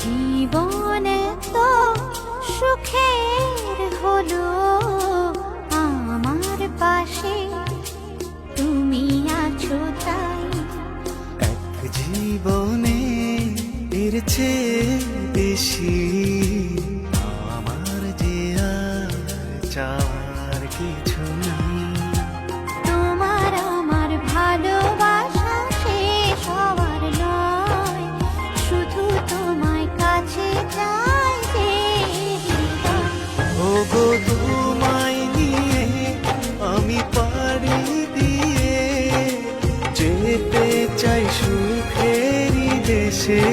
জীবন তো সুখের হলো আমার পাশে তুমি আছো তাই। এক জীবনে এর চেয়ে বেশি আমার যে আর চাওয়ার কিছু নেই। তোমার আমার ভালোবাসা শেষ হওয়ার নয়, শুধু তোমায় কাছে চাই যে হৃদয়। ওগো তোমায় নিয়ে আমি পাড়ি দিয়ে যেতে চাই সুখেরই দেশে।